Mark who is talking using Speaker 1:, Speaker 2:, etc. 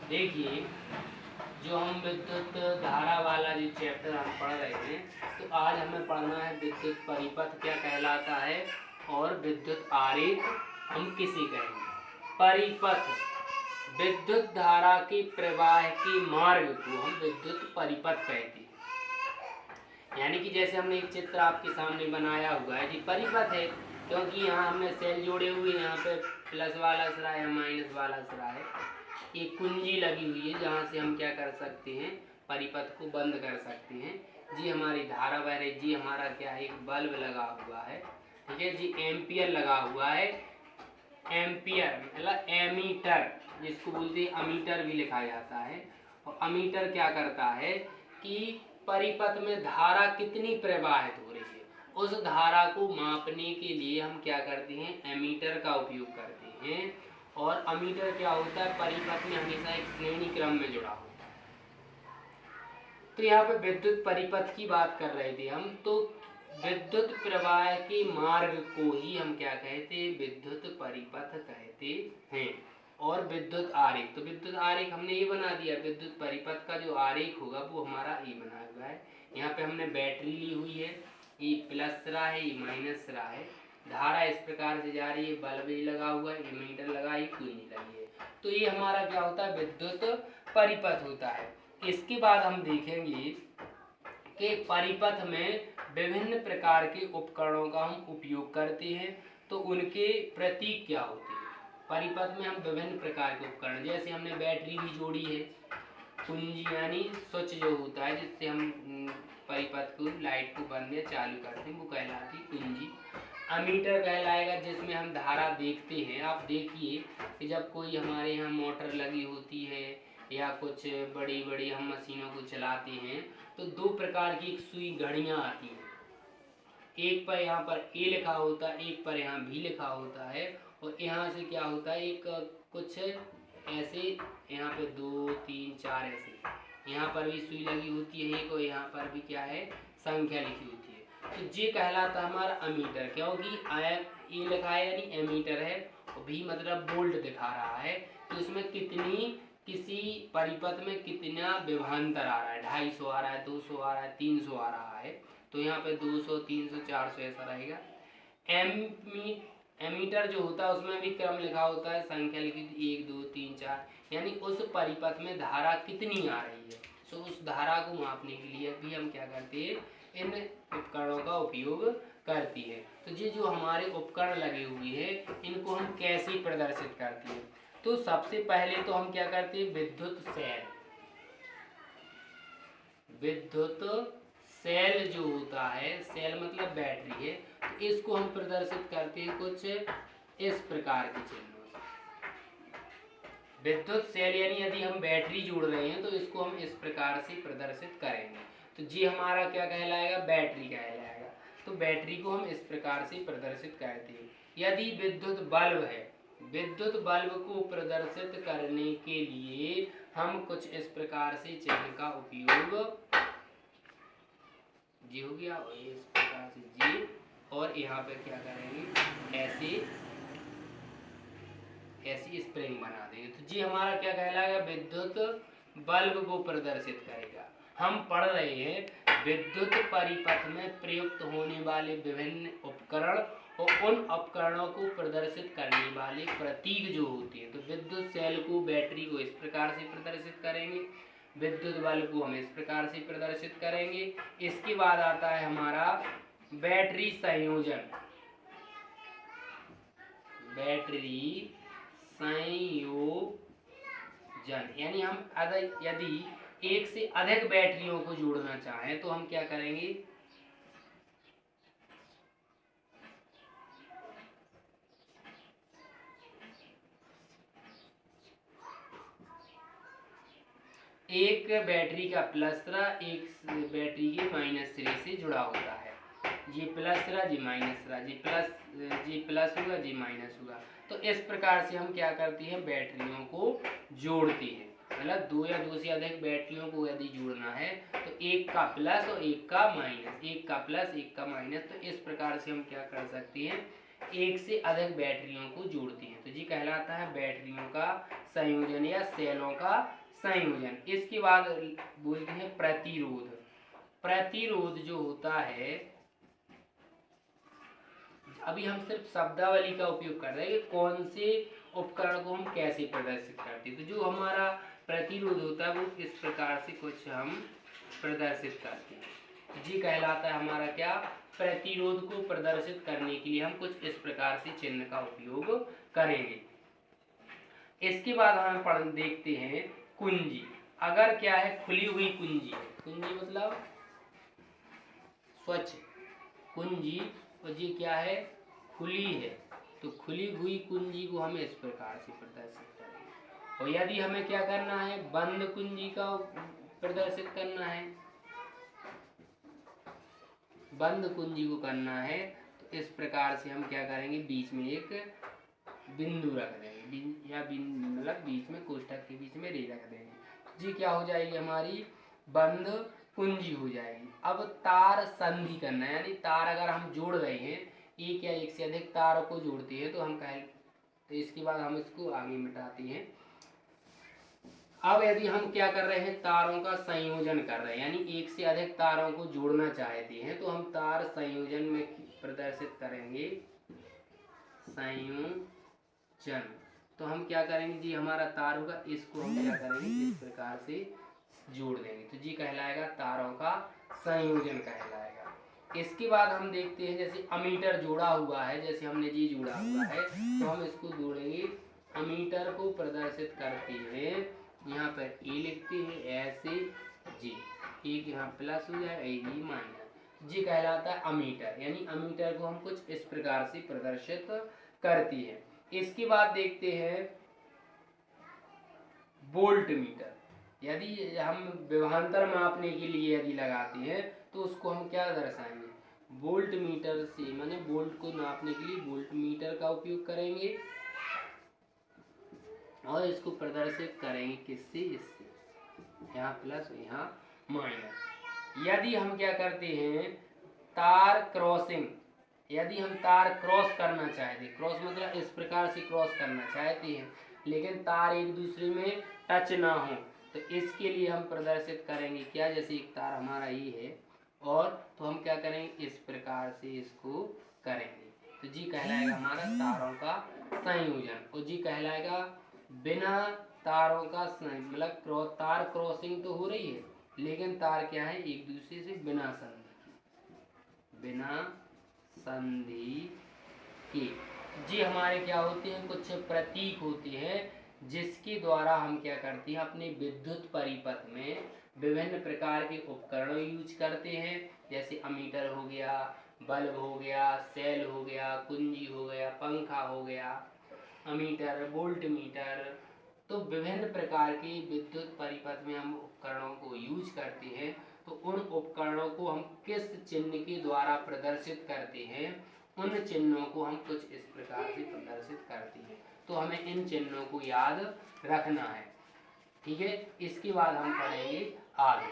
Speaker 1: देखिए, जो हम विद्युत धारा वाला जो चैप्टर हम पढ़ रहे हैं, तो आज हमें पढ़ना है विद्युत परिपथ क्या कहलाता है और विद्युत आरेख हम किसे कहेंगे। परिपथ, विद्युत धारा के प्रवाह के मार्ग को हम विद्युत परिपथ कहते हैं। यानी कि जैसे हमने एक चित्र आपके सामने बनाया हुआ है जी, परिपथ है, क्योंकि यहाँ हमने सेल जोड़े हुए, यहाँ पे प्लस वाला सिरा है, माइनस वाला सिरा है, एक कुंजी लगी हुई है जहाँ से हम क्या कर सकते हैं, परिपथ को बंद कर सकते हैं जी। हमारी धारा बह रही जी, हमारा क्या है, एक बल्ब लगा हुआ है, ठीक है जी, एम्पियर लगा हुआ है। एम्पियर मतलब एमीटर, जिसको बोलते हैं अमीटर भी लिखा जाता है। और अमीटर क्या करता है कि परिपथ में धारा कितनी प्रवाहित हो रही है, उस धारा को मापने के लिए हम क्या करते हैं, एमीटर का उपयोग करते हैं। और अमीटर क्या होता है, परिपथ में हमेशा एक श्रेणी क्रम में जुड़ा होता है। तो यहाँ पे विद्युत परिपथ की बात कर रहे थे हम, तो विद्युत प्रवाह के मार्ग को ही हम क्या कहते हैं, विद्युत परिपथ कहते हैं। और विद्युत आरेख, तो विद्युत आरेख हमने ये बना दिया, विद्युत परिपथ का जो आरेख होगा वो हमारा ये बना हुआ है। यहाँ पे हमने बैटरी ली हुई है, ये प्लस सिरा है, ये माइनस सिरा है, धारा इस प्रकार से जा रही है, बल्ब ये लगा हुआ है, एमीटर लगा है, कुंजी लगी है। तो ये हमारा क्या होता है, विद्युत परिपथ होता है। इसके बाद हम देखेंगे कि परिपथ में विभिन्न प्रकार के उपकरणों का हम उपयोग करते हैं, तो उनके प्रतीक क्या होते हैं। परिपथ में हम विभिन्न प्रकार के उपकरण, जैसे हमने बैटरी भी जोड़ी है, कुंजी यानी स्विच जो होता है जिससे हम परिपथ को, लाइट को बंद या चालू करते हैं, वो कहलाती कुंजी। अमीटर कहलाएगा जिसमें हम धारा देखते हैं। आप देखिए कि जब कोई हमारे यहाँ मोटर लगी होती है या कुछ बड़ी बड़ी हम मशीनों को चलाते हैं, तो दो प्रकार की एक सुई घड़ियाँ आती हैं, एक पर यहाँ पर ए लिखा होता है, एक पर यहाँ भी लिखा होता है। और यहाँ से क्या होता है, एक कुछ ऐसे यहाँ पे 2 3 4 ऐसे, यहाँ पर भी सुई लगी होती है एक, और यहाँ पर भी क्या है, संख्या लिखी होती है। तो ये कहलाता है हमारा अमीटर, क्योंकि ए लिखा है यानी एमीटर है, और भी मतलब वोल्ट दिखा रहा है, तो इसमें कितनी, किसी परिपथ में कितना विभवांतर आ रहा है, 250 आ रहा है, 200 आ रहा है, 300 आ रहा है। तो यहाँ पे 200 300 400 ऐसा रहेगा। एमीटर जो होता है उसमें भी क्रम लिखा होता है, संख्या लिखी 1 2 3 4, यानी उस परिपथ में धारा कितनी आ रही है। तो उस धारा को मापने के लिए भी हम क्या करते हैं, इन उपकरणों का उपयोग करती है। तो ये जो हमारे उपकरण लगे हुए हैं, इनको हम कैसे प्रदर्शित करते हैं। तो सबसे पहले तो हम क्या करते हैं, विद्युत सेल, विद्युत सेल जो होता है, सेल मतलब बैटरी है, तो इसको हम प्रदर्शित करते हैं कुछ इस प्रकार के चिन्हों से। विद्युत सेल यानी यदि हम बैटरी जोड़ रहे हैं तो इसको हम इस प्रकार से प्रदर्शित करेंगे। तो जी हमारा क्या कहलाएगा, बैटरी कहलाएगा। तो बैटरी को हम इस प्रकार से प्रदर्शित करते हैं। यदि विद्युत बल्ब है, विद्युत बल्ब को प्रदर्शित करने के लिए हम कुछ इस प्रकार से चिन्ह का उपयोग, जी हो गया, और इस प्रकार से जी, और यहाँ पे क्या करेंगे, ऐसी स्प्रिंग बना देंगे। तो जी हमारा क्या कहलाएगा, विद्युत बल्ब को प्रदर्शित करेगा। हम पढ़ रहे हैं विद्युत परिपथ में प्रयुक्त होने वाले विभिन्न उपकरण और उन उपकरणों को प्रदर्शित करने वाले प्रतीक जो होते हैं। तो विद्युत सेल को, बैटरी को इस प्रकार से प्रदर्शित करेंगे, विद्युत बल्ब को हम इस प्रकार से प्रदर्शित करेंगे। इसके बाद आता है हमारा बैटरी संयोजन, बैटरी संयोजन यानी हम यदि एक से अधिक बैटरियों को जोड़ना चाहें तो हम क्या करेंगे, एक बैटरी का प्लस सिरा एक बैटरी के माइनस सिरे से जुड़ा होता है। ये प्लस सिरा, जी माइनस सिरा, जी प्लस होगा, जी माइनस होगा। तो इस प्रकार से हम क्या करते हैं, बैटरियों को जोड़ते हैं। मतलब दो या दो से अधिक बैटरियों को यदि जोड़ना है तो एक का प्लस और एक का माइनस, एक का प्लस एक का माइनस, तो इस प्रकार से हम क्या कर सकते हैं, एक से अधिक बैटरियों को जोड़ती हैं, तो जी कहलाता है बैटरियों का संयोजन या सेलों का संयोजन। इसके बाद बोलते हैं प्रतिरोध। प्रतिरोध जो होता है, अभी हम सिर्फ शब्दावली का उपयोग कर रहे हैं कि कौन से उपकरण को हम कैसे प्रदर्शित करते हैं। तो जो हमारा प्रतिरोध होता है वो इस प्रकार से कुछ हम प्रदर्शित करते हैं। जी कहलाता है हमारा क्या, प्रतिरोध को प्रदर्शित करने के लिए हम कुछ इस प्रकार से चिन्ह का उपयोग करेंगे। इसके बाद हम देखते हैं कुंजी। अगर क्या है, खुली हुई कुंजी है, कुंजी मतलब स्वच्छ कुंजी, और जी क्या है, खुली है, तो खुली हुई कुंजी को हम इस प्रकार से प्रदर्शित करेंगे। और यदि हमें क्या करना है, बंद कुंजी का प्रदर्शित करना है, बंद कुंजी को करना है, तो इस प्रकार से हम क्या करेंगे, बीच में एक बिंदु रख देंगे, या मतलब बीच में कोष्ठक के बीच में रे रख देंगे। जी क्या हो जाएगी, हमारी बंद कुंजी हो जाएगी। अब तार संधि करना है, यानी तार अगर हम जोड़ रहे हैं, एक या एक से अधिक तारों को जोड़ते हैं तो हम कहें, तो इसके बाद हम इसको आगे मिटाते हैं। अब यदि हम क्या कर रहे हैं, तारों का संयोजन कर रहे हैं, यानी एक से अधिक तारों को जोड़ना चाहते हैं, तो हम तार संयोजन में प्रदर्शित करेंगे संयोजन। तो हम क्या करेंगे जी, हमारा तार होगा, इसको हम क्या करेंगे, इस प्रकार से जोड़ देंगे, तो जी कहलाएगा तारों का संयोजन कहलाएगा। इसके बाद हम देखते हैं, जैसे अमीटर जोड़ा हुआ है, जैसे हमने जी जोड़ा हुआ है, तो हम इसको जोड़ेंगे। अमीटर को प्रदर्शित करते हैं, यहाँ पर ए लिखते हैं, ऐसे जी, एक यहाँ प्लस हो जाए, ए माइनस, जी कहलाता है अमीटर। यानी अमीटर को हम कुछ इस प्रकार से प्रदर्शित करती है। इसके बाद देखते हैं वोल्ट मीटर। यदि हम विभवांतर मापने के लिए यदि लगाते हैं, तो उसको हम क्या दर्शाएंगे, वोल्ट मीटर से, माने वोल्ट को नापने के लिए वोल्ट मीटर का उपयोग करेंगे, और इसको प्रदर्शित करेंगे किससे, इससे, यहाँ प्लस यहाँ माइनस। यदि हम क्या करते हैं, तार क्रॉसिंग, यदि हम तार क्रॉस करना चाहते हैं, क्रॉस मतलब इस प्रकार से क्रॉस करना चाहते हैं, लेकिन तार एक दूसरे में टच ना हो, तो इसके लिए हम प्रदर्शित करेंगे क्या, जैसे एक तार हमारा ये है, और तो हम क्या करेंगे, इस प्रकार से इसको करेंगे, तो जी कहलाएगा हमारा तारों का संयोजन। और जी कहलाएगा बिना तारों का मतलब तार क्रॉसिंग तो हो रही है, लेकिन तार क्या है, एक दूसरे से बिना संधि के। जी हमारे क्या होते हैं, कुछ प्रतीक होते हैं, जिसके द्वारा हम क्या करते हैं, अपने विद्युत परिपथ में विभिन्न प्रकार के उपकरण यूज करते हैं, जैसे अमीटर हो गया, बल्ब हो गया, सेल हो गया, कुंजी हो गया, पंखा हो गया, अमीटर, वोल्ट मीटर। तो विभिन्न प्रकार के विद्युत परिपथ में हम उपकरणों को यूज करते हैं। तो उन उपकरणों को हम किस चिन्ह के द्वारा प्रदर्शित करते हैं, उन चिन्हों को हम कुछ इस प्रकार से प्रदर्शित करते हैं। तो हमें इन चिन्हों को याद रखना है, ठीक है। इसके बाद हम पढ़ेंगे आगे।